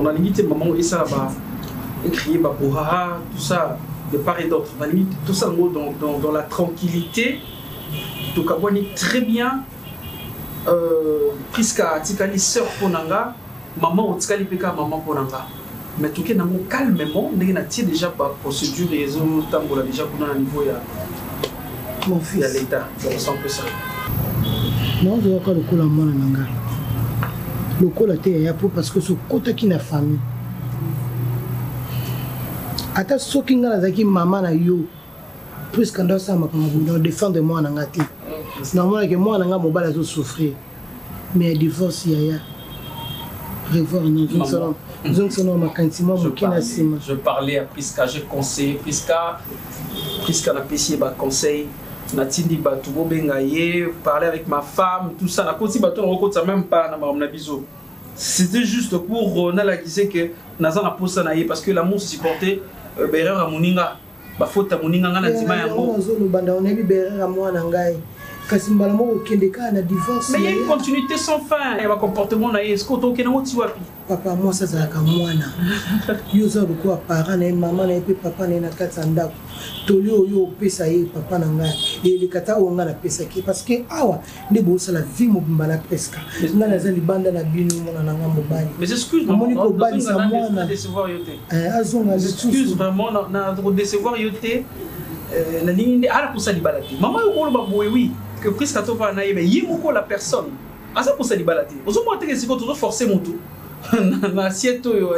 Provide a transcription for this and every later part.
Donc, la limite, maman, et ça va écrire, Bohara, tout ça, de part et d'autre. La limite, tout ça, dans la tranquillité, tout cas, on est très bien. Priska, Tikali, sœur Ponanga, maman, Tikali, Peka, maman Ponanga. Mais tout cas, calmement, on a déjà pas procédure et ils ont déjà pour un niveau il y a l'état. Donc, c'est un peu ça. Non, je vois que le coup la mort nanga. Le coup la terre est pour parce que ce côté qui n'a famille. Ata ce qui n'a pas maman na yo. Puisqu'on doit ça ma défendre moi nanga ti. Normalement que moi nanga mo bala zo souffrir. Mais divorce ya. Revoir non salon. Je parlais à Priska, j'ai conseillé Priska n'a pas conseil. Natindi Batoubo Bengaye, parler avec ma femme, tout ça. Même pas c'était juste pour la disait que Nazan a posé naïe parce que l'amour se supportait Berer à Moninga. Ba faute à Moninga na Tima Yango. Mais il y a une continuité sans fin. Il y a un comportement naïe. Est-ce qu'on a un wapi? Papa, moi, ça c'est comme moi. Yo ça le quoi parents, maman, et papa, na katsanda. Tolio yo pesa ye papa nanga. Et les kata on a la pesa qui parce que awa ne bo ça la vie mo bala pesca. Na na zali banda na binu mona nanga mobali. Mais excuse-moi, moni ko bali sa mwana. Décevoir yote. Azonga excuse vraiment na décevoir yote. La ligne ala pour ça libalati. Maman yo ko ba oui que presque to va na ye mais yimoko la personne. Asa pour ça libalati. Ozo mo teke siko toujours forcer mon tout. Na assiette yo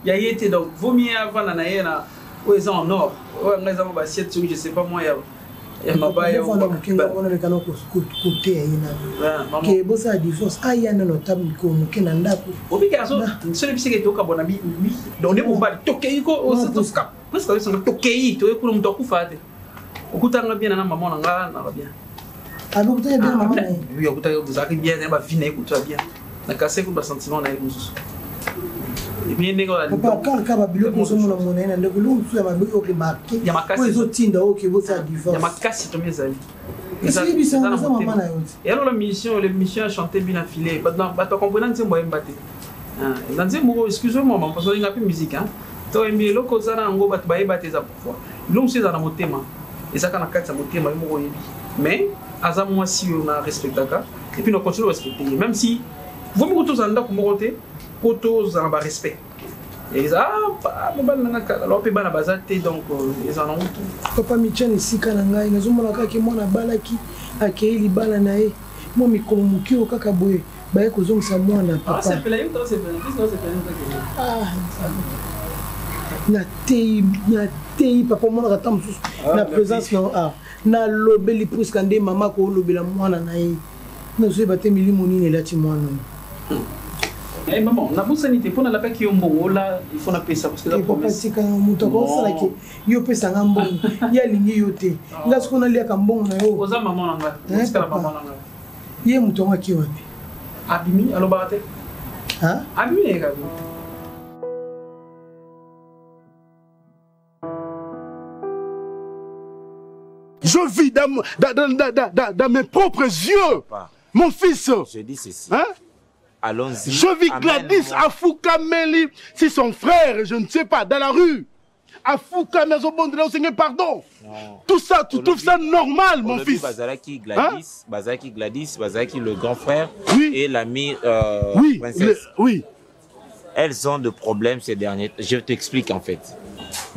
ya yete donc vaut mieux avant na ye na ils sont en or. Ouais, ils ont assiette, je sais pas moi, il y a ma baille. On a le canot côté. Que bossa a divorce. Ah, il y a un notable comme Kenanda. Obligazo, ce n'est pas que tu as bon ami. Donc, on est bon, toqué, presque ils sont toqués, tu es pour me toquer. Au coup, tu as bien, maman, on a bien. Ah, donc, tu as bien, maman. Oui, vous avez bien, tu as bien, tu as bien. Tu as cassé le sentiment, on a eu. Papa, quand Babylone nous sommes dans mon aîné, nous sommes à Babylone qui marque. Il y a ma casse. Ils ont tinda au qui vous a divorcé. Il y a ma casse, tu m'as dit. Et alors la mission a chanté bien affilé. Tu comprends, c'est moi qui dans ce moment, excusez-moi, parce qu'il n'y a plus de musique. Tu as mis le cosa na ngo bat baye bateza pourquoi. L'homme c'est dans le motema. Et ça quand on a quatre motema, il m'a mais à moi si on a respecté ça et puis on continue à respecter même si vous me tous en d'accord comme côté tous en bas respect. Et ça mon bal na alors pe bana bazate donc ils en ont tout. Papa Michel ici kana ngai nazomona kaka mwana balaki akeli bala na ye. Mo mikolo mukio kaka boye. Baye kozongisa mwana papa. Ah c'est plein de temps c'est plein. Ah na tei papa mwana kata mususu na présence na ah na lobeli presque ande mama ko lobela mwana na ye na zo bate milimo nini lati mwana. Eh maman, na bonne sanité pour na la paix qui mbongo là, il faut na pesa parce que la promesse. Papa tika muto ko sala ki yo pesa ngambongo ya lingi yote. Ngasko ko na lia ka mbongo na yo. Oza maman nanga. Est-ce que la maman nanga? Ye muto ngaki wapi? Abimi alo barate. Hein? Abimi ne ka. Je vis dans mes propres yeux. Papa, mon fils. Je dis ceci. Hein? Allons-y. Je vis Gladys à Foukameli, c'est son frère, je ne sais pas, dans la rue. À Foukameli, au Seigneur, pardon. Non. Tout ça, tu trouves ça normal, mon fils? Bazaraki Gladys, hein? Bazaraki Gladys, Bazaraki le grand frère, oui. Et l'ami oui, princesse. Oui. Elles ont de problèmes ces derniers. Je t'explique en fait.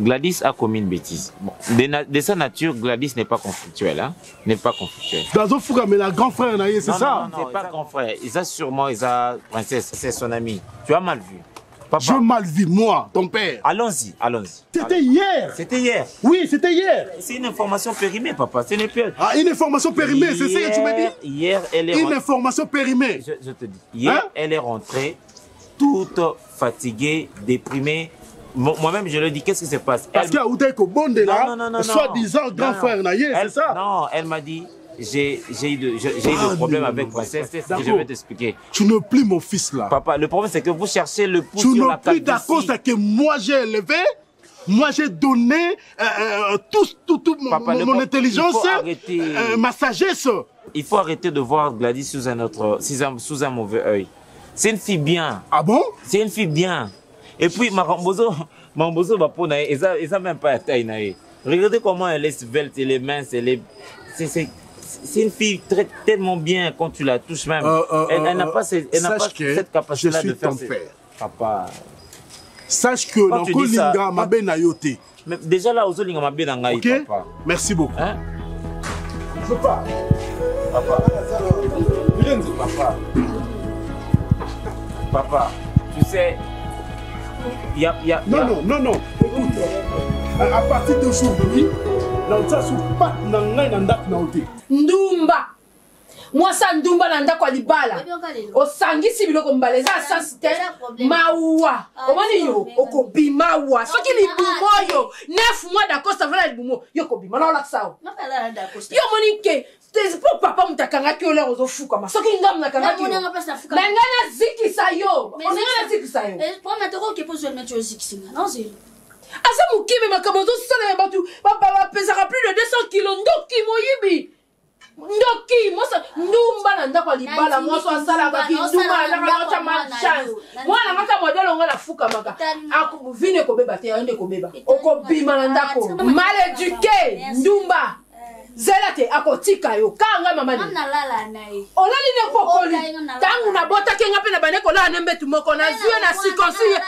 Gladys a commis une bêtise. Bon, de sa nature, Gladys n'est pas conflictuelle. Hein? N'est pas conflictuelle. Dans Fouga, mais la grand frère, c'est ça? Non, c'est pas grand frère. Il a sûrement, il a princesse, c'est son ami. Tu as mal vu. Papa. Je mal vu, moi, ton père. Allons-y, allons-y. C'était hier. C'était hier. Oui, c'était hier. C'est une information périmée, papa. Ce n'est pas... Ah, une information périmée, c'est ça que tu me dis? Hier, elle est une information périmée. Je te dis. Hier, hein? Elle est rentrée toute fatiguée, déprimée. Moi-même, je lui dis, qu'est-ce qui se passe? Parce qu'il y a Oudeko Bonde là, soi-disant grand frère Naye, c'est ça? Non, elle m'a dit, j'ai eu des problèmes avec princesse, je vais t'expliquer. Tu ne plus mon fils là. Papa, le problème c'est que vous cherchez le pouce sur la table. Tu n'es plus d'accord, c'est que moi j'ai élevé, moi j'ai donné mon intelligence, ma sagesse. Il faut arrêter de voir Gladys sous un mauvais œil. C'est une fille bien. Ah bon? C'est une fille bien. Et puis, Mambozo va pour naïe, ils ont même pas la taille naïe. Regardez comment elle est svelte, elle est mince, elle est. C'est une fille tellement bien quand tu la touches même. Elle n'a pas cette capacité de faire. Je suis ton père. Papa. Sache que dans Kolinga, ma belle naïoté. Mais déjà là, aux Olinga, ma belle naïe. Ok. Merci beaucoup. Hein? Je veux pas. Papa. Papa. Papa. Tu sais. Non. Écoute. À partir d'aujourd'hui, Ndumba. Moi ça ndumba na ndako libala. Osangisi biloko mbala eza sasite mawa. Omani yo okobima wa. Soki libumoyo 9 mois d'acosta vala libumo yo kobima na olaksa. Yo moni ke c'est pour papa mutakanga ki ole ozofuka ma. Soki ngam na kanga ki. Ngana zikisa yo. Ngana zikisa yo. Pour mettre au kepo je mettre zikisa. Non c'est Asa mukime makamozo sala ya batu papa pesera plus de 200 kilos ndoki moyibi. Ndoki mosa ndumba na ndako libala moso asala ka ndumba na ngata ma chance. Mwana ngata modelo ngala fuka maka. Akuvine ko beba te ande ko beba. Okobima na ndako. Mal éduqué ndumba. Zelate akotika yo kanga mama ni. Olali ne kokoli. Tangu na bota kenga pe na baneko la nembe tumoko na zuwe na sikonsi.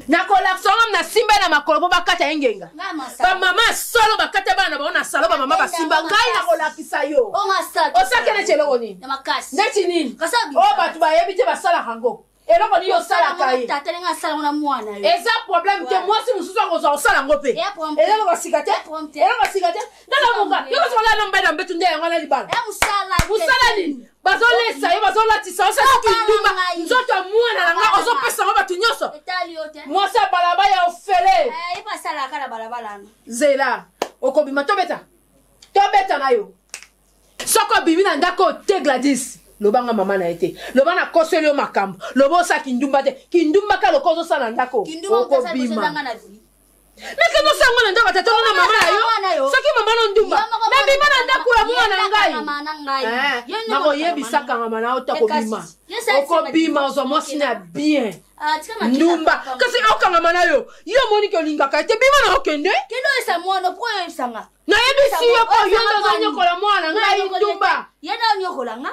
Na kolakson na simba na makolo bakata yengenga. Ba mama solo bakata bana baona salo ba mama basimba ngai na kolakisa yo. Osaka ne chelo ni. Na makasi. Neti nini? O batu ba yebite basala hango. Eloko ni yo sala kai. Tatelenga sala na mwana yo. Eza problème que moi si mususu ko sala ngope. Eloko basikate. Eloko basikate. Ndala muka. Yo so la namba na mbetu nde ngana libala. Musala ni. Bazolesa yo bazolatisa osa kindumba. Nzoto mwana nga ozopesa ngo batu nyoso. Moi ça balaba ya ofele. Ipa sala kala balabala. Zela. Okobima tobeta. Tobeta na yo. Soko bibi na ndako te Gladys. Lobanga mama na été. Lobana koseli yo makambo. Lobo sa kindumba te. Kindumba ka lokozo sa na ndako. Okobima. Mais que nous sommes en train de faire maman, ce qui maman ndumba. Mais bima na ndako ya mwana ngai. Mako yebi saka mama na otakobima. Okobima ozomosi na bien. Ndumba. Kasi okanga mana yo. Yo moni ke lingaka te bima na okende. Kendo esa mwana po esanga. Na yebi si yo po yo ndo nyokola mwana ngai ndumba. Yena nyokola nga.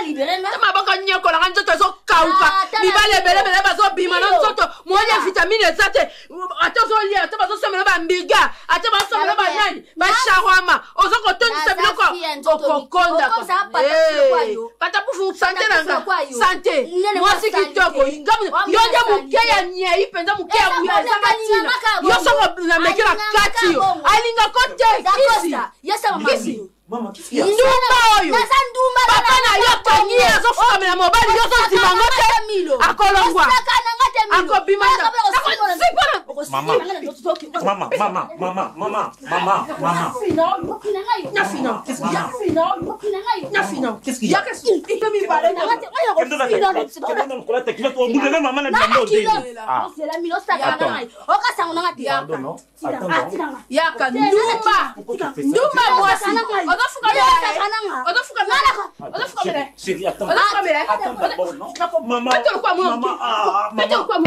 Libéré nga mabaka nyokola nga nzoto zo kauka libale bele bazo bima na nzoto moya vitamine zate atazo lia atazo somela ba mbiga atazo somela ba nani ba shawama ozo ko tondisa biloko okokonda pata pufu santé nanga santé moi c'est kitoko ngamu yonde mukeya nyei penda mukeya buya zamatina yo soko na mekela kati yo alinga kote kisi yesa mama Mama, qu'est-ce qu'il y a? Papa na yo tangi azofuka mena mobali yo zo zimangote akolongwa akobima qu'est-ce qu'il y a?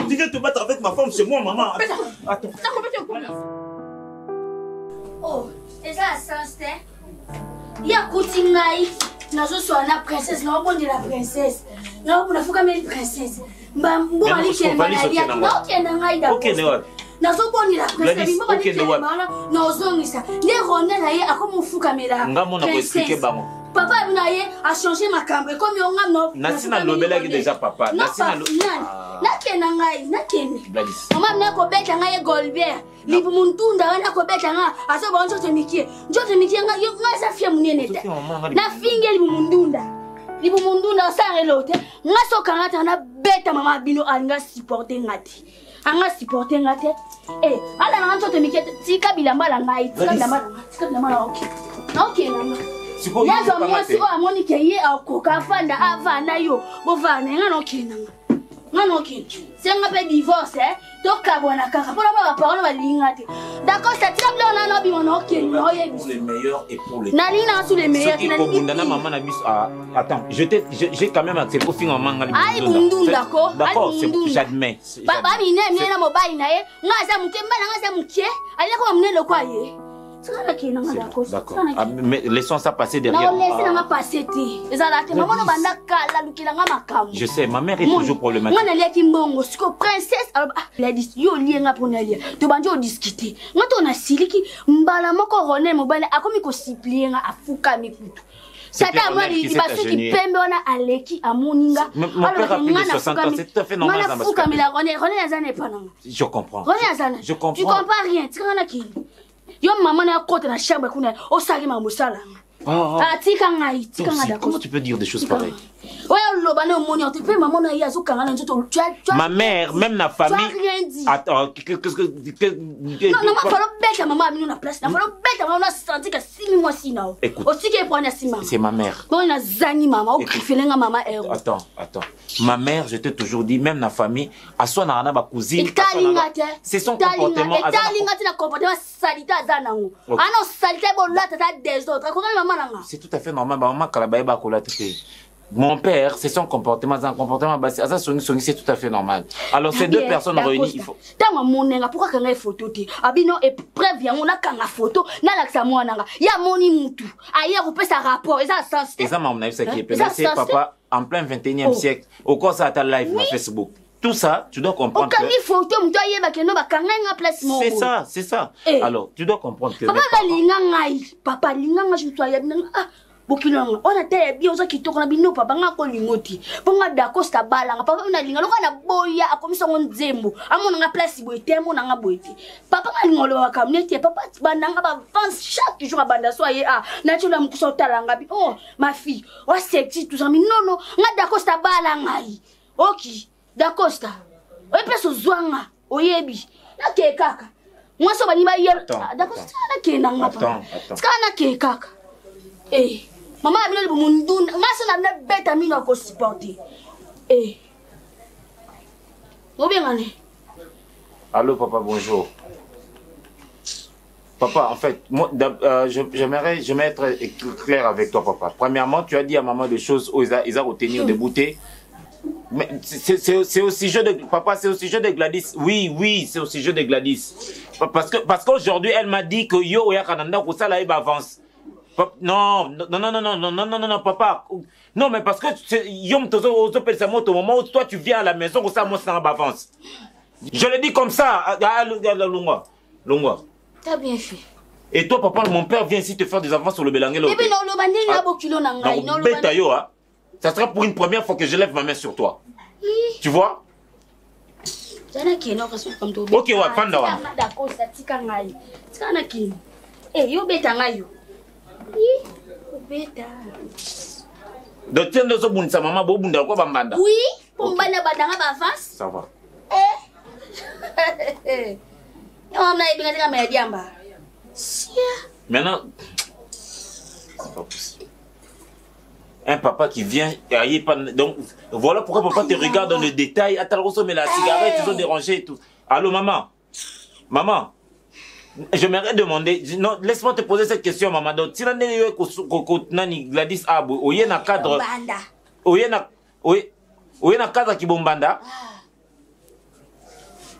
Tu viens te battre avec ma femme, c'est moi, maman. Attends. Oh, et ça, c'était. Il y a Koutingaï, nazo soit la princesse, non, bon de la princesse. Non, on a foutu comme princesse. Bon, allez, qui est malade, non, qui est nangaï d'abord. Nazo boni la princesse, bon, allez, qui est malade, non, zonisa. Les rondes, là, il y a comme on fout comme la. Ngamon a expliqué, maman. Papa a changé ma cambre comme on a non. Nasina lobela qui déjà papa. Nasina nakena ngai nakena. Mama na ko beta ngai Golbert. Libu muntunda na ko beta nga aso ba njote mikie. Njote mikie nga yo nga sa fia munene ta. Na finge libu mundunda. Libu mundunda sa relote. Nga so kangata na beta mama bino anga supporter ngati. Anga supporter ngati. Ala na njote mikie tika bilamba la ngai. Tika bilamba la okay. Okay na. Yazo mwasi o amoni ke ye akoka fanda avana yo bovana nga no kenanga Non, ok. C'est un peu divorce, hein. Donc, kabona kaka. Pour la parole, on va l'ingate. D'accord, c'est très bien, on a bien, ok. Pour les meilleurs et pour les pires. Nalina sous les meilleurs. Attends, j'ai quand même accepté au fin en manga. Aïe, Bundun, d'accord. D'accord, j'admets. Papa, il n'est pas mobile, n'a pas mouké. Allez, comme le quoi, d'accord. Mais laissons ça passer derrière. Je sais, ma mère est toujours problématique. Princesse, elle a dit, yo lienga pour nalia. Tu vas discuter. Moi, on a siliki, mbala moko rone mobile, a comme il s'y à fouka mikutu. C'est à moi, il va se qui pembe on a aleki à moninga. Mon père a plus de 60 ans, c'est tout à fait normal. Je comprends. Je comprends. Tu comprends rien, tu comprends qui? Yo maman na côté na chambre kuna o sagi ma musala. Ah tika ngai, tika ngada. Comment tu peux dire des choses pareilles? Ouais, lo bana moni on te fait maman na yazo kanga na nzoto. Ma mère, même la famille. Attends, qu'est-ce que non, ma falo bête maman a mis na place. Na falo bête maman na senti que 6 mois si na. Écoute. Aussi que prendre si maman. C'est ma mère. Bon na zani maman, o kifelenga maman héros. Attends. Ma mère, je t'ai toujours dit, même la famille, à son arana ba cousine. C'est son comportement. C'est tout à fait normal. Mon père, c'est son comportement, c'est un comportement bassé. C'est tout à fait normal. Alors ces deux personnes réunies, il faut. Pourquoi quand photo abino et preuve on a quand la photo na la moi nanga ya moni mutu ailleurs on peut sa rapport et ça sens et ça m'a ça qui est c'est papa en plein 21e siècle au cours ça ta live sur Facebook. Tout ça, tu dois comprendre que... C'est ça. Alors, tu dois comprendre que... Papa, Bokilanga, on a été bien aux qui tournent à bino, papa, n'a pas l'ingoti. Ponga d'Acosta Balanga, papa, on a l'inga, on a boya, a comme ça on zembo. A mon a place, boy, mon a boiti. Papa, on a camionné, papa, bandanga, avance chaque jour à banda, soyez à, naturellement, talanga. Oh, ma fille, oh, sexy, tout ça, mais non, n'a d'Acosta Balanga. Ok, d'Acosta. Oh, personne zwanga, oyebi, na ke kaka. Moi, ça va n'y va hier. D'Acosta, na ke nanga. Attends. Skana ke kaka. Eh. Maman a mis le monde, ma soeur n'a pas bête à mine encore supporter. Eh. Allô, papa, bonjour. Papa, en fait, moi, j'aimerais être clair avec toi, papa. Premièrement, tu as dit à maman des choses où ils ont retenu des bouteilles. Mais c'est au sujet de... Papa, c'est au sujet de Gladys. Oui, c'est au sujet de Gladys. Parce qu'aujourd'hui, elle m'a dit que yo, ya kananda, pour ça, là, il avance. Non, papa. Non, mais parce que au moment où toi tu viens à la maison, ça, moi, ça avance. Je le dis comme ça. Longwa. T'as bien fait. Et toi, papa, mon père vient ici te faire des avances sur le Belangé. Ça sera pour une première fois que je lève ma main sur toi. Tu vois? Ok, ouais, Panda. Donc, tiens, nous sommes sa maman, bobunda, quoi, bambanda? Oui, pour m'banda badanga bavance. Ça va. On a bien la meilleure diamba. Maintenant, c'est pas possible. Un papa qui vient, donc voilà pourquoi papa te regarde dans le détail. Attends, mais la cigarette, ils ont dérangé et tout. Allô, maman? Maman? J'aimerais demander, non, laisse-moi te poser cette question, maman. Donc, si l'on est Gladys Abo, ou y a un cadre, ou y a un cadre qui bombanda.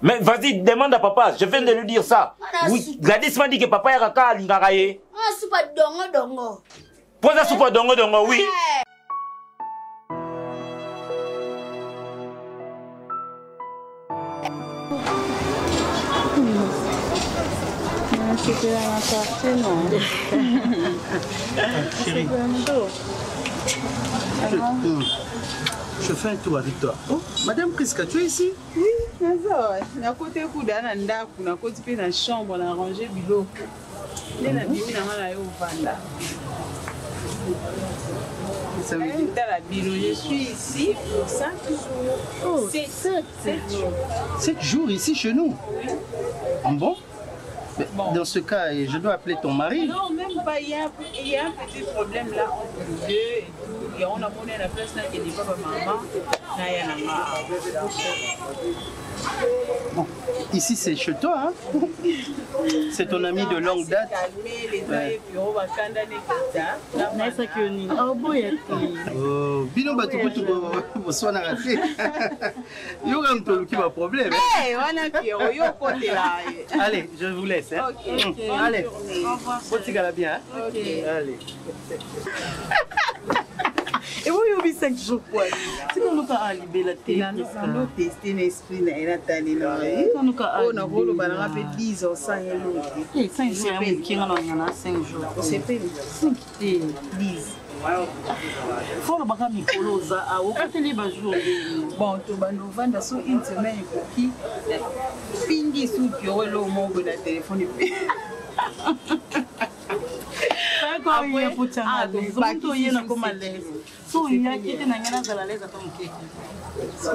Mais vas-y, demande à papa, je viens de lui dire ça. Oui, Gladys m'a dit que papa est raka à l'ingaraye. Ah, c'est pas dongo. Pose la soupe dongo, oui. C'était dans la quartier, non? Chérie. Je fais un tour avec toi. Oh, Madame Priska, tu es ici? Oui, c'est ça. À côté de Nanda, on a côté de la chambre, on a rangé bilot. On a mis au Vanda. Ça veut dire? Dans la bilot, je suis ici pour 5 jours. Oh, 7 jours. 7 jours ici chez nous? Oui. Bon? Bon. Dans ce cas, je dois appeler ton mari. Non, même pas. Il y a un petit problème là entre les deux et tout. on a monnaie la place qui n'est pas maman. Bon, ici c'est chez toi, hein? C'est ton ami de longue date. Oh, bino bato ko tu so na raté. Yo gam to ki ba problème. Allez, je vous laisse, hein? Okay. Allez. Au revoir. Potigala bien, hein? Okay. Allez. Et vous, il y a 5 jours quoi? Si on n'a pas libéré la télé, on a testé l'esprit, on a tanné. On a volé, on a fait 10 ans sans y 5 jours, qui en a 5 jours. C'est pas 5 10. Faut le baga mikoloza a okateli ba jour bon to ba novanda so une semaine qui pingi sou piolo mo na téléphone après il faut tanga donc il y a comme l'aise so il y a qui na ngana za la l'aise comme keke so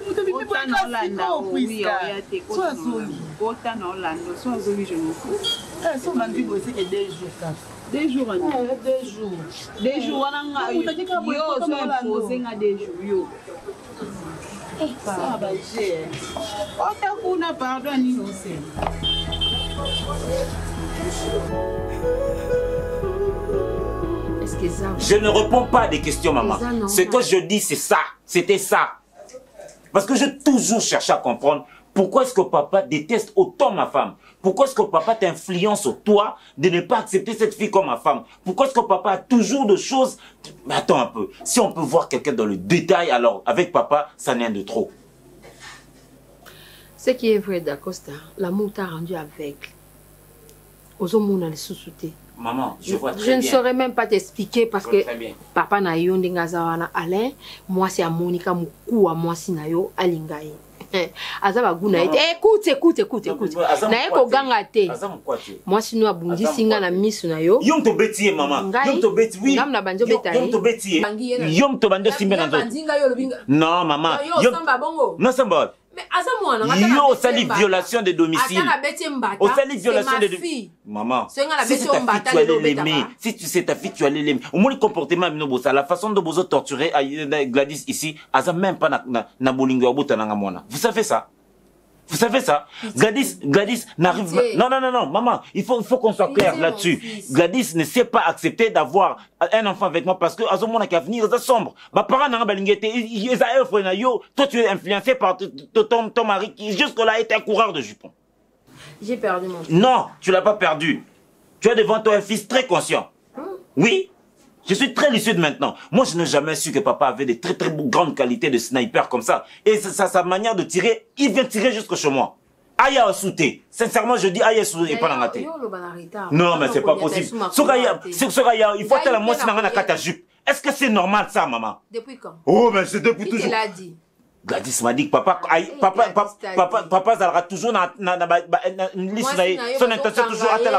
muto bi pas Orlando oui so azoli ota na Orlando so azoli je me fous so bandi bosser que 2 jours 2 jours en 2 jours 2 jours on a yo so imposer nga 2 jours yo ça va j'ai ota kuna pardon ni no se Je ne réponds pas à des questions, maman. Ce que je dis, c'est ça. C'était ça. Parce que j'ai toujours cherché à comprendre pourquoi est-ce que papa déteste autant ma femme. Pourquoi est-ce que papa t'influence sur toi de ne pas accepter cette fille comme ma femme? Pourquoi est-ce que papa a toujours de choses... Mais attends un peu. Si on peut voir quelqu'un dans le détail, alors avec papa, ça n'est rien de trop. Ce qui est vrai d'Acosta, l'amour t'a rendu aveugle. Aux hommes, on a les sous-soutés. Maman, je vois très bien. Je ne saurais même pas t'expliquer parce que papa na yo ndingazawana Alain, moi c'est à Monica Moukou, à moi si na yo Alingaye. Azaba guna ete. Écoute. Na eko ganga te. Moi si nous abundi singa na misu na yo. Yom to betiye maman. Yom to beti oui. Ngam na banjo betaye. Yom to betiye. Yom to banjo simbe na zo. Non maman. Yom samba bongo. Non samba. Mais Azamouana, yo sali violation de domicile. Au sali violation de domicile. Maman, si c'est ta fille, tu allais l'aimer. Si tu sais ta fille, tu allais l'aimer. Au moins le comportement de la façon de vous torturer Gladys ici, Azam même pas na bolingo abuta na mwana. Vous savez ça? Vous savez ça? Gladys n'arrive pas. Non, maman, il faut qu'on soit clair là-dessus. Gladys ne sait pas accepter d'avoir un enfant avec moi parce que à ce moment qui va venir, ça sombre. Mes parents n'ont pas toi tu es influencé par ton mari qui jusque-là était un coureur de jupons. J'ai perdu mon fils. Non, tu l'as pas perdu. Tu as devant toi un fils très conscient. Oui. Je suis très lucide maintenant. Moi, je n'ai jamais su que papa avait des très grandes qualités de sniper comme ça. Et sa manière de tirer, il vient tirer jusque chez moi. Aya a sauté. Sincèrement, je dis Aya sauté et pas l'angaté. Non, mais c'est pas possible. Il faut tellement moi si n'a pas jupe. Est-ce que c'est normal ça, maman? Depuis quand? Oh, mais c'est depuis toujours. Qui l'a dit? Gladys m'a dit que papa sera toujours dans une liste, son intention toujours à tel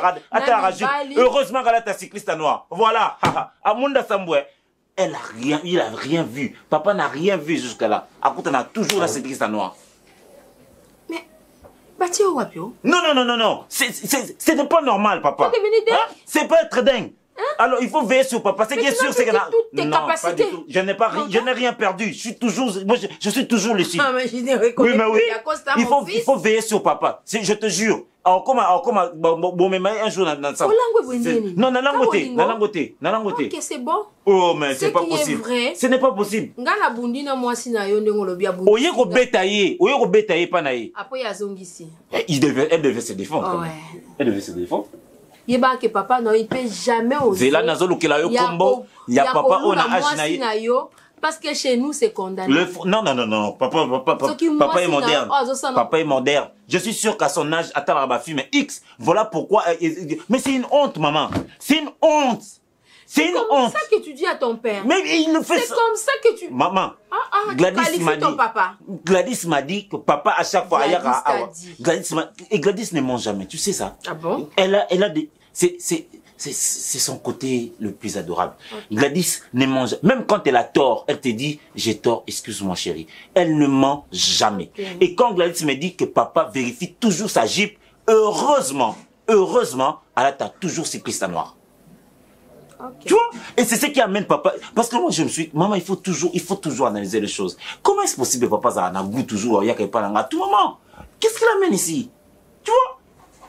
rajouter. Heureusement qu'elle est un cycliste noir. Voilà. Amunda Samboué, il a rien vu. Papa n'a rien vu jusque-là. Après, on a toujours la cycliste noir. Mais, Bâtio Wapio? Non. C'est pas normal, papa. C'est pas être dingue. Alors il faut veiller sur papa. Ce qui est sûr, c'est que non, pas du tout. Je n'ai rien perdu. Je suis toujours lucide. Oui, mais oui. Il faut veiller sur papa. Je te jure. Comme un jour dans ça. Non, Ok, c'est bon. Oh, mais c'est pas possible. Ce n'est pas possible. Elle devait se défendre. Elle devait se défendre. Yeba que papa non il peut jamais oser. Zela nazolo que la yo combo, il y a papa on a âge naïe. Parce que chez nous c'est condamné. Non, papa est moderne. Papa est moderne. Je suis sûr qu'à son âge attends ma fille mais X. Voilà pourquoi mais c'est une honte maman. C'est une honte. C'est une honte. C'est comme ça que tu dis à ton père. Mais il le fait. C'est comme ça que tu. Maman. Gladys m'a dit. Gladys m'a dit que papa à chaque fois Gladys ne mange jamais. Tu sais ça? Ah bon? Elle a des. C'est son côté le plus adorable. Okay. Gladys ne mange même quand elle a tort, elle te dit j'ai tort, excuse-moi chérie. Elle ne ment jamais. Okay. Et quand Gladys me dit que papa vérifie toujours sa jupe, heureusement, elle a toujours cycliste noir. Okay. Tu vois? Et c'est ce qui amène papa. Parce que moi, je me suis dit, maman, il faut toujours analyser les choses. Comment est-ce possible que papa a un goût toujours, il y a quelqu'un à tout moment? Qu'est-ce qu'il amène ici? Tu vois?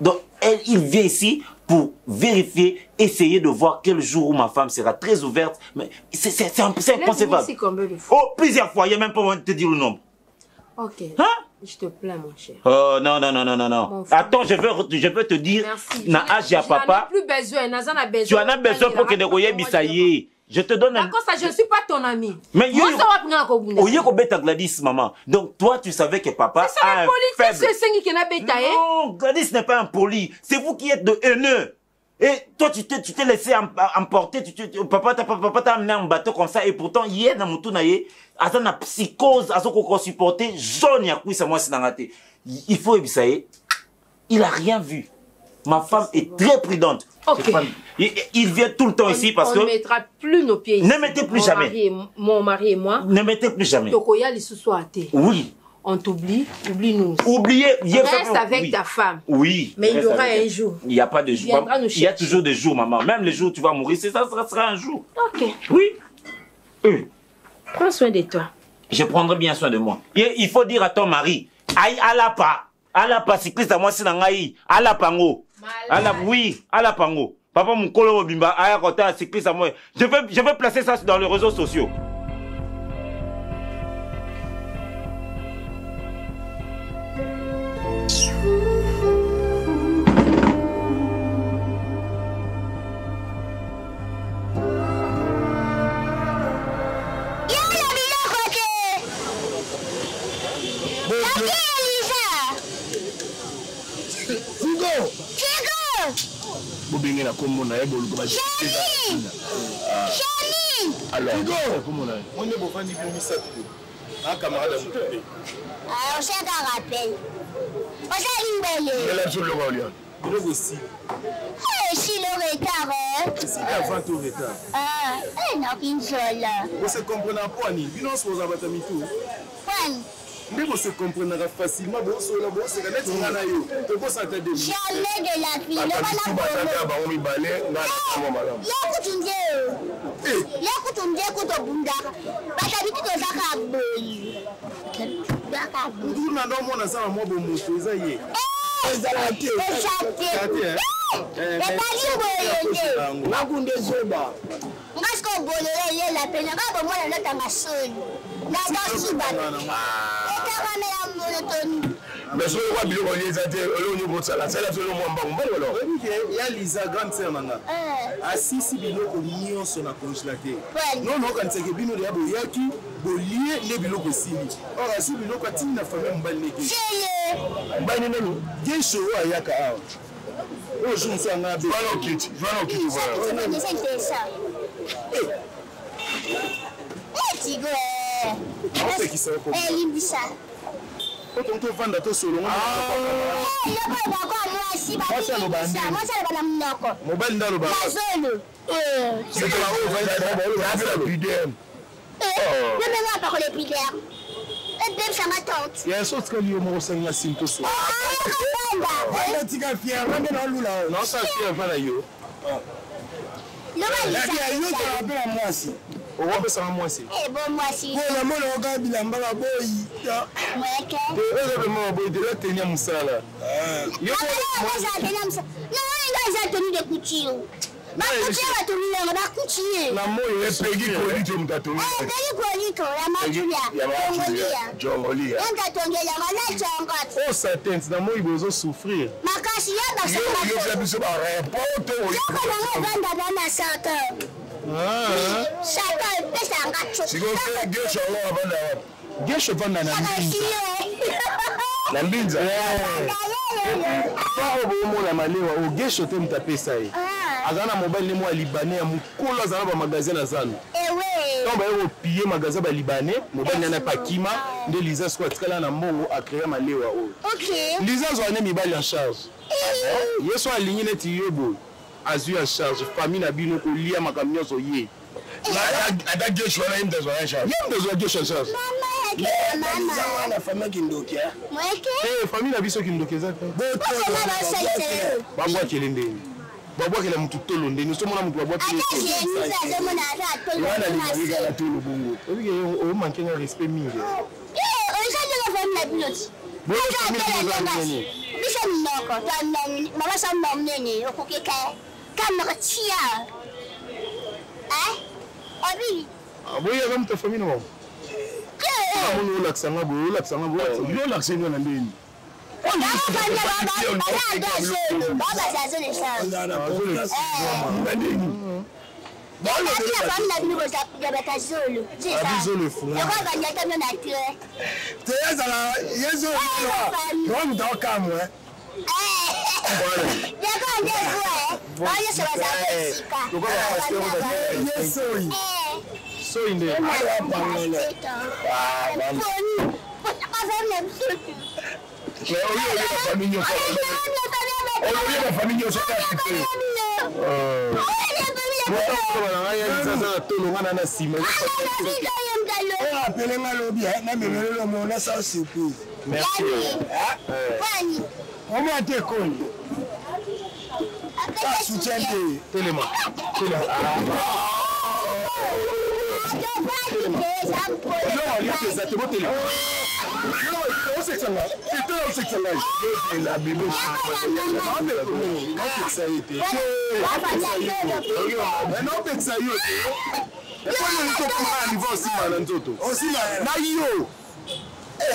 Donc, il vient ici pour vérifier, essayer de voir quel jour où ma femme sera très ouverte. Mais c'est inconcevable. Oh, plusieurs fois, il n'y a même pas besoin de te dire le nombre. Ok. Hein? Je te plains, mon cher. Oh, non. Attends, je veux te dire, na âge à papa. Tu n'en as plus besoin, Tu en as besoin pour que les bisaïe. Je te donne un... D'accord, ça, je ne suis pas ton ami. Mais moi, ça va prendre encore Au lieu qu'on Gladys, maman. Donc, toi, tu savais que papa a un faible... Non, Gladys n'est pas impoli. C'est vous qui êtes de haineux. Et toi, tu t'es laissé emporter. Papa t'a amené en bateau comme ça. Et pourtant, hier, dans mon tour, à la psychose, à ce qu'on supportait, jaune, il faut ébisaïe. Il n'a rien vu. Ma femme est très prudente. Okay. Il vient tout le temps ici parce que... On ne mettra plus nos pieds ici. Ne mettez plus jamais. Mon mari et moi. Ne mettez plus jamais. Oui. On t'oublie, oublie-nous. Oubliez. Reste avec ta femme. Oui. Mais il y aura un jour. Il n'y a pas de jour. Il y a toujours des jours, maman. Même les jours où tu vas mourir, ça sera un jour. Ok. Oui. Prends soin de toi. Je prendrai bien soin de moi. Il faut dire à ton mari, aïe, alapa, cycliste à moi, c'est nangaï, alapango. Oui, alapango. Papa, mon colo bimba, aïe, côté, cycliste à moi. Je veux placer ça dans les réseaux sociaux. Bobengena komona ebo lukoba Chani! Alors comment là? On est bofandi pour ça tout. Un camarade à monter. Ah, on s'est rappelé. On s'est limbelé. Elle a joué le rôle. Il est aussi. Eh, si le retard hein. C'est avant tout retard. Ah, non qu'une seule. Vous se comprenez pas ni. Binon se posa batami tout. Quand mais vous se comprenez facilement, bon, sur le bon, c'est que net on a eu. Tu peux s'entendre de jamais de la vie. Le balai. mais je vois bien on les a dit au niveau de ça là c'est là seulement moi bon alors il y a Lisa grande sœur nanga asisi biloko nyonso na congélateur non quand c'est que bino ya boyaki bolie les biloko sili or asisi biloko atini na famille mbali neke mbali neno gesho ayaka awa o je me sens nga be voilà kit voilà c'est ça Tigo c'est qui ça Limbisa quand on te vend à solo mobile ndalo ba c'est que la il y a un autre qui lui a montré un signe tout ça non ça c'est un fan yo on va faire moi aussi. Eh bon moi aussi. Bon la on va bilamba la boy. Mweke. Vraiment boy de la tenir musala. Yo moi ça tenir musala. Non, il a tenu des coutilles. Ba coutilles va tenir ba coutilles. Na moyo epegi ko lito mtatoni. Epegi ko lito ya majulia. Jongolia. Nda tongela mala changati. Oh certains na moyo bozo souffrir. Makasi ya ba ça. Yo fait biso ba report. Yo ko na vanda bana saka. Chacun fait sa gâteau. Si vous faites gâteau, on va la gâteau vendre na mbinza. Na mbinza. Pas au moment la malewa au gâteau te mtaper ça. Azana mobile ni moi libanais ya mukolo azana ba magasin na zanu. Eh ouais. Donc ba yo piller magasin ba libanais, mobile na pa kima, nde Lisa squat kala na mbongo a créer malewa o. OK. Lisa zo ane mibali en charge. Yeso aligné neti yobo. Azu en charge famille na bino ko lia makamyo zo ye ada gesho na imda zo en charge imda zo gesho en charge mama na famille kindokia mweke famille na biso kindokia za ba ngwa kelende Babo qui la mutu tolo ndeni so mona mutu babo qui la tolo bongo o manque un respect mingi on change la femme la pilote bon famille bisha minoko tan mama sa mom nene okukeka kamera tia abi aboya comme ta famille non on relaxanga bo relaxanga na ndeni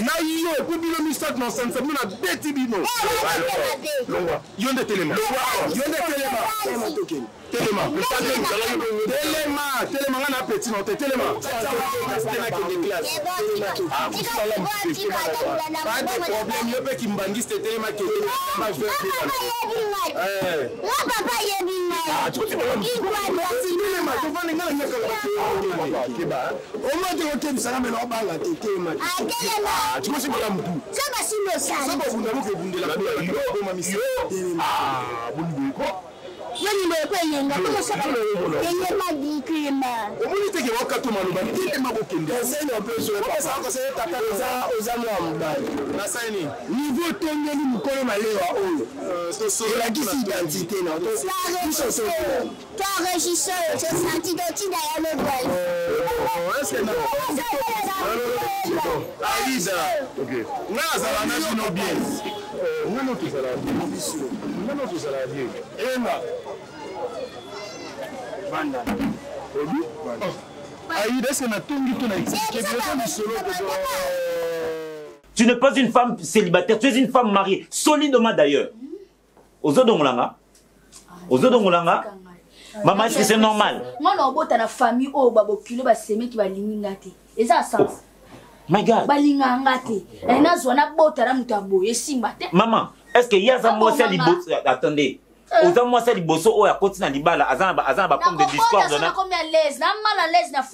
Naïo, et puis le mystère dans ce sens, on a bêti bino. Yonde Téléma. Téléma, on a petit non Téléma. Pas de problème, yo pe qui mbangis Téléma qui ma faire. Papa yebina. Ah, tu vois Téléma, tu vas ninga ninga. Au moins de hotel ça me l'obala Téléma. Ah, tu vois c'est madame tout. Ça va si le ça. Ça va vous n'avez que vous de la yo ma mission. Ah, bon quoi. Yoni me ko yenga ko ça va. Yenga ma di crime. O moni te ke wakato maloba ni te ma bokende. C'est un peu sur pas ça ko c'est tata aux amours mbali. Na saini. Niveau tongeli mukolo malewa oyo. So la gisi identité non. Toi régisseur, je senti d'oti derrière le bol. Est-ce que non? Aliza. OK. Na sala na sino bien. Non tout ça là. Non tout ça là bien. Emma. Banda. Obi? Aïe, est-ce que na tongi to na expliquer bien solo Tu n'es pas une femme célibataire, tu es une femme mariée, solidement d'ailleurs. Ozodongolanga. Maman, est-ce que c'est normal? Moi, on a la famille, oh, babokilo, baseme qui va l'ingate. Et ça, ça. My God. Balingangate. Et na zona botara mutabo, et simbate. Maman, est-ce que y a un mot célibataire? Attendez. Aux hommes, c'est liboso, oh, à côté de Nibala, Azan, comme des discours de la.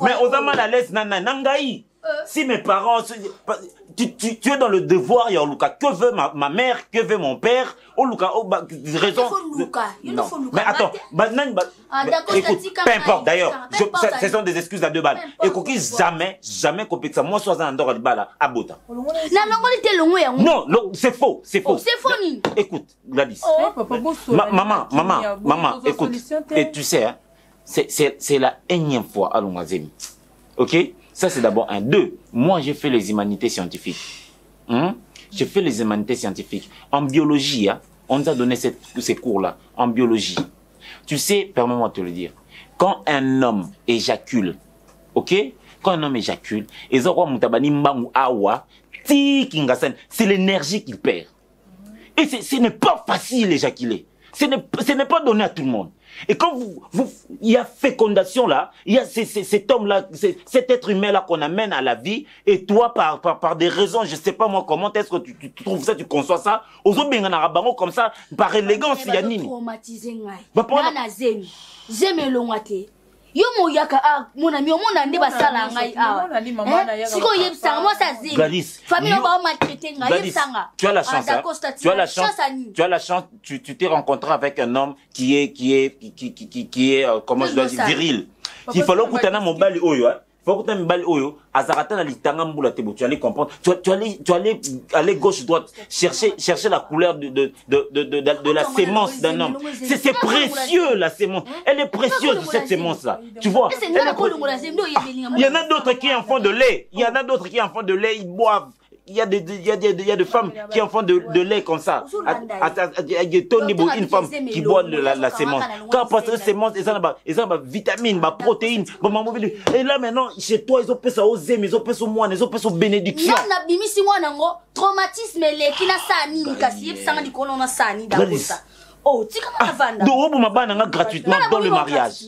Mais aux hommes à l'aise, nangaï. Si mes parents, tu es dans le devoir, Luka, que veut ma mère, que veut mon père, oh Luka, oh, raison. Non. Mais attends, écoute, peu importe d'ailleurs, ce sont des excuses à 2 balles. Écoute, jamais qu'on peut que ça, moi, soit un endroit de balle à Bota. Non, c'est faux, c'est faux. C'est faux, ni. Écoute, Gladys. Maman, écoute, et tu sais, hein, c'est la énième fois à l'Ongazemi. Ok? Ça, c'est d'abord un. 2. Moi, j'ai fait les humanités scientifiques. J'ai fait les humanités scientifiques. En biologie, hein, on nous a donné ces cours-là. En biologie. Tu sais, permets-moi de te le dire. Quand un homme éjacule, ok? Quand un homme éjacule, c'est l'énergie qu'il perd. Et ce n'est pas facile d'éjaculer. Ce n'est pas donné à tout le monde. Et quand il y a fécondation là, il y a cet homme-là, cet être humain-là qu'on amène à la vie, et toi, par des raisons, je sais pas moi, comment est-ce que tu trouves ça, tu conçois ça, aux autres, ben, comme ça, par élégance, il y a nini. Yo mo yaka mon ami mon ande basala ngai awa siko yebsanga moi ça zé famille ba maltraiter ngai yebsanga tu as la chance tu as la chance tu t'es rencontré avec un homme qui est comment je dois dire viril il fallait que tu na mobali oyo faut que tu me oyo azarata na litanga mbula tebo tu allais comprendre tu allais aller gauche droite chercher la couleur de la sémence d'un homme. C'est précieux la sémence. Elle est précieuse cette sémence là. Tu vois? Il y en a d'autres qui en font de lait. Il y en a d'autres qui en font de lait, ils boivent. Il y a des femmes qui en font de lait comme ça. Une femme qui boit la sémence. Quand parce que sémence, ils ont vitamines, protéines. Et là maintenant, chez toi, ils ont fait ça aux aimes, ils ont fait ça aux moines, ils ont fait ça aux bénédictions. Traumatisme, oh, tu comprends gratuitement dans le mariage.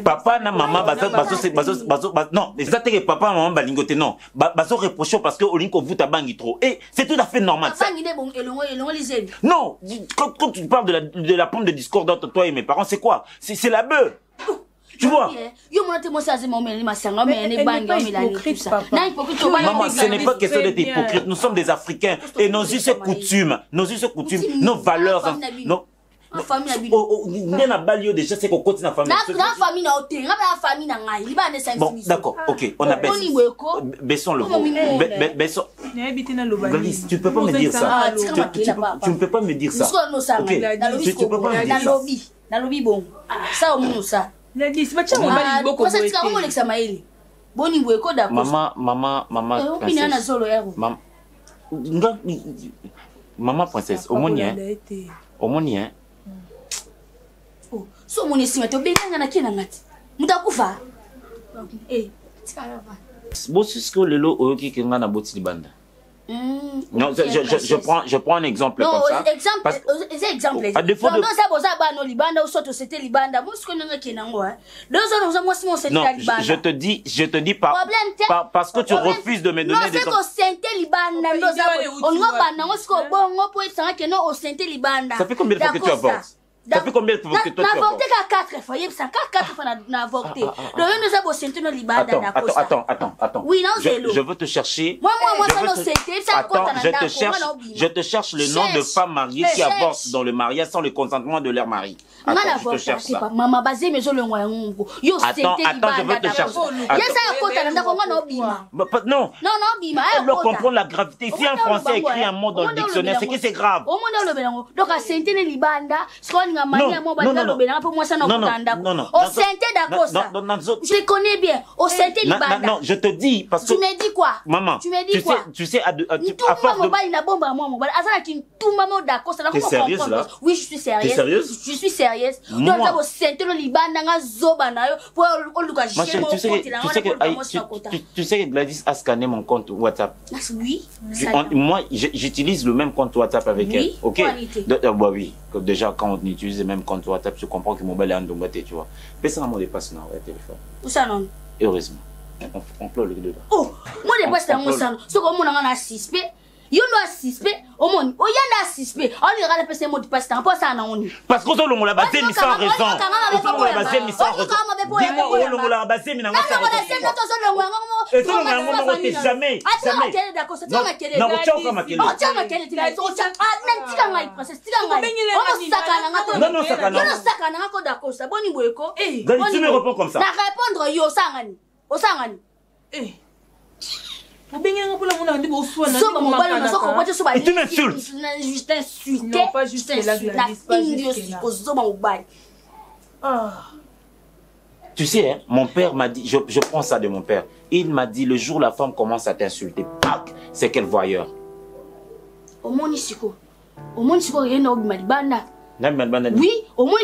Papa na maman non, c'est que papa maman balingote non. Bazo reprocher parce que olinko vous ta bangi trop. Et c'est tout à fait normal. Non, quand tu parles de la pomme de discorde entre toi et mes parents, c'est quoi? C'est la bœuf. Tu vois? Maman, ce n'est pas question d'être hypocrite. Nous sommes des Africains et nos us et coutumes, nos valeurs, déjà c'est qu'on continue la famille. Bon, d'accord, ok, on a baissons le mot. Gladys, tu peux pas me dire ça. Tu ne peux pas me dire ça. Tu peux pas me dire ça. Maman princesse, au monien. Non, je prends un exemple comme ça. Non, je te dis parce que tu refuses de me donner des exemples. Ça fait combien de fois que tu avortes? Ça fait combien de fois que toi tu avortes? 4 fois. 4 fois n'a avorté. Attends. Oui, non, je veux te chercher. Je te cherche le nom de femmes mariées qui avortent dans le mariage sans le consentement de leur mari. Attends, je te cherche ça. Attends, je veux te chercher. Non. Elle doit comprendre la gravité. Si un Français écrit un mot dans le dictionnaire, c'est que c'est grave. Non. Je connais bien. Non, je te dis parce que. Tu me dis quoi? Maman, tu me dis quoi? Tu sais, à force de. T'es sérieuse là? Oui, je suis sérieuse. T'es sérieuse? Je suis sérieuse. Moi, tu sais que Gladys a scanné mon compte WhatsApp. Oui. Moi, j'utilise le même compte WhatsApp avec elle. Ok. Bah oui. Déjà, quand on utilise le même compte WhatsApp, je comprends que mon mobile est en dombaté, tu vois. Mais ça, mon dépasse dans le téléphone. Où ça non? Heureusement. On clôt le deux là. Oh, moi dépasse dans mon salon. Ce qu'on a suspect. Il y a suspect. Au monde, il y a suspect. On ira le PC mot de passe temps pour ça non. Parce que on l'a basé mais sans raison. On l'a basé mais sans raison. Dis-moi on l'a basé mais non sans raison. Et ça on ne jamais. Non, tu me réponds comme ça. Et tu m'insultes. Non, pas juste la Tu sais, hein, mon père m'a dit, je prends ça de mon père. Il m'a dit, le jour où la femme commence à t'insulter, c'est qu'elle voit ailleurs. Oui, au moins il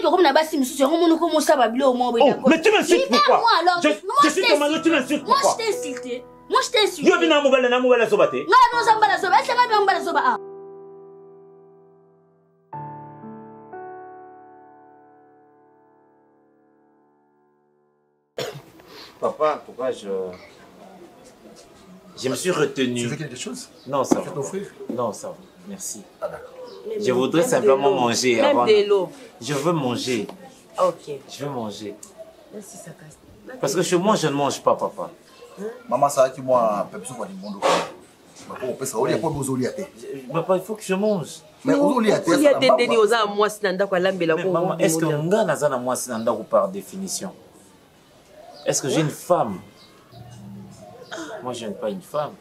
y a mais tu m'insultes pourquoi? Je suis ton mari, tu m'insultes pourquoi? Moi je t'ai insulté. Moi je t'ai insulté. Papa, pourquoi je me suis retenu. Tu veux quelque chose? Non, ça va. Non, ça va. Merci. Ah, d'accord. Je voudrais simplement manger. Même avant. de l'eau. Je veux manger. Ok. Je veux manger. Parce que chez moi, je ne mange pas, papa. Maman, ça va que moi, Pepsi, quoi, du bon. Papa, il faut que je mange. Mais il y a des délits aux gens, moi, c'est un maman, est-ce que nga nazana moi c'est un par définition? Est-ce que j'ai une femme? Moi, je n'ai pas une femme.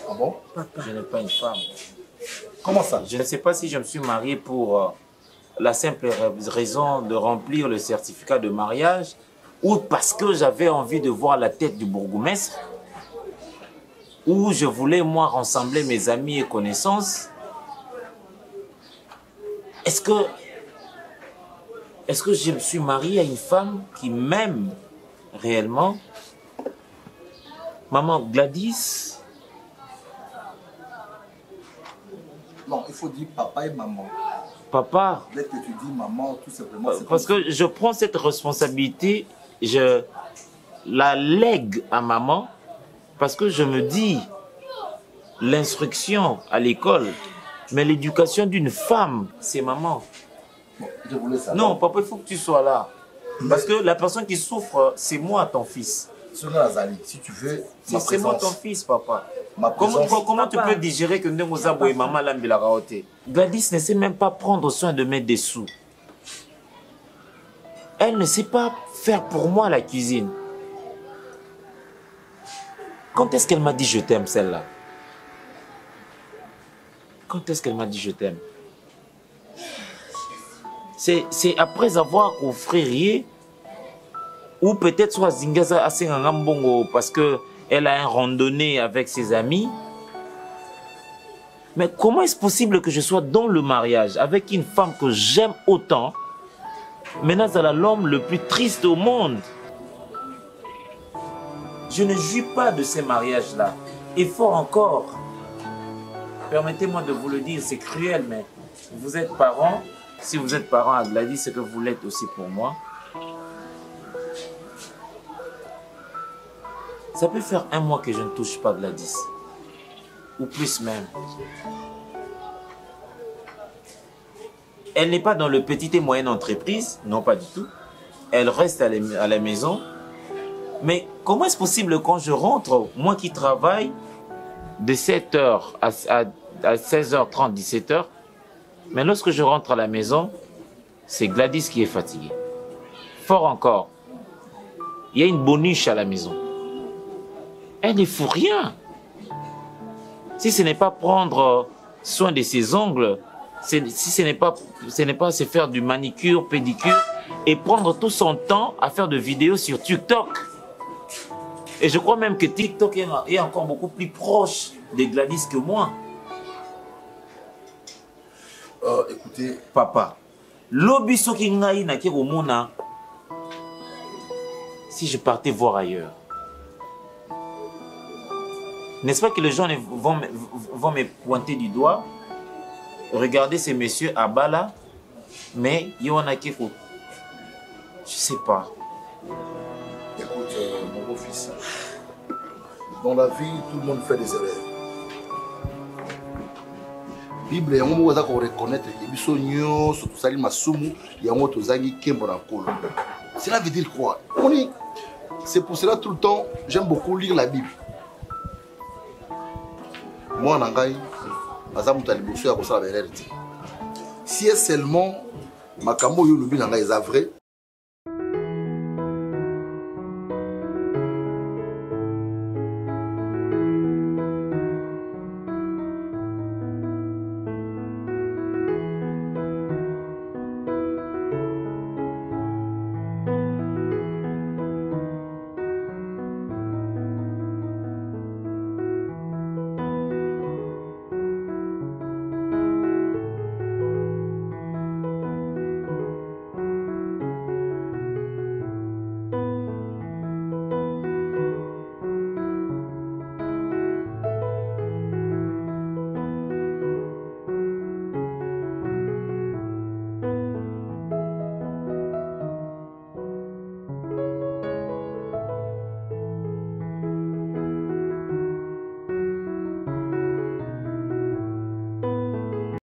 Ah bon? Je n'ai pas une femme. Comment ça? Je ne sais pas si je me suis marié pour la simple raison de remplir le certificat de mariage ou parce que j'avais envie de voir la tête du bourgmestre ou je voulais, moi, rassembler mes amis et connaissances. Est-ce que je me suis marié à une femme qui m'aime réellement? Maman, Gladys? Non, il faut dire papa et maman. Papa? Dès que tu dis maman, tout simplement... Parce que je prends cette responsabilité, je la lègue à maman, parce que je me dis, l'instruction à l'école, mais l'éducation d'une femme, c'est maman. Bon, je voulais savoir. Non, papa, il faut que tu sois là. Parce que la personne qui souffre, c'est moi, ton fils. Si tu veux, c'est moi, ton fils, papa. Comment tu peux digérer que Ndengozabo et maman l'ambila raoté? Gladys ne sait même pas prendre soin de mettre des sous. Elle ne sait pas faire pour moi la cuisine. Quand est-ce qu'elle m'a dit je t'aime, celle-là? Quand est-ce qu'elle m'a dit je t'aime? C'est après avoir offert ou peut-être soit Zingaza Asengangambongo parce qu'elle a un randonnée avec ses amis. Mais comment est-ce possible que je sois dans le mariage avec une femme que j'aime autant? Maintenant, c'est l'homme le plus triste au monde. Je ne jouis pas de ces mariages-là. Et fort encore, permettez-moi de vous le dire, c'est cruel, mais vous êtes parents. Si vous êtes parents à Gladys, c'est que vous l'êtes aussi pour moi. Ça peut faire 1 mois que je ne touche pas Gladys. Ou plus même. Elle n'est pas dans le petite et moyenne entreprise. Non, pas du tout. Elle reste à la maison. Mais comment est-ce possible quand je rentre, moi qui travaille de 7h à 16h30, 17h, mais lorsque je rentre à la maison, c'est Gladys qui est fatiguée. Fort encore. Il y a une boniche à la maison. Elle ne fout rien. Si ce n'est pas prendre soin de ses ongles, si ce n'est pas se faire du manicure, pédicure et prendre tout son temps à faire de vidéos sur TikTok. Et je crois même que TikTok est encore beaucoup plus proche de Gladys que moi. Écoutez, papa, si je partais voir ailleurs, n'est-ce pas que les gens vont me pointer du doigt, regarder ces messieurs à Bala, mais Yoanakeko, je sais pas. Écoute, mon beau-fils, dans la vie, tout le monde fait des erreurs. Bible, il y a un moment où on reconnaître que cela veut dire quoi? C'est pour cela tout le temps, j'aime beaucoup lire la Bible. Moi, si est seulement ma camo yo lubi nanga est vrai,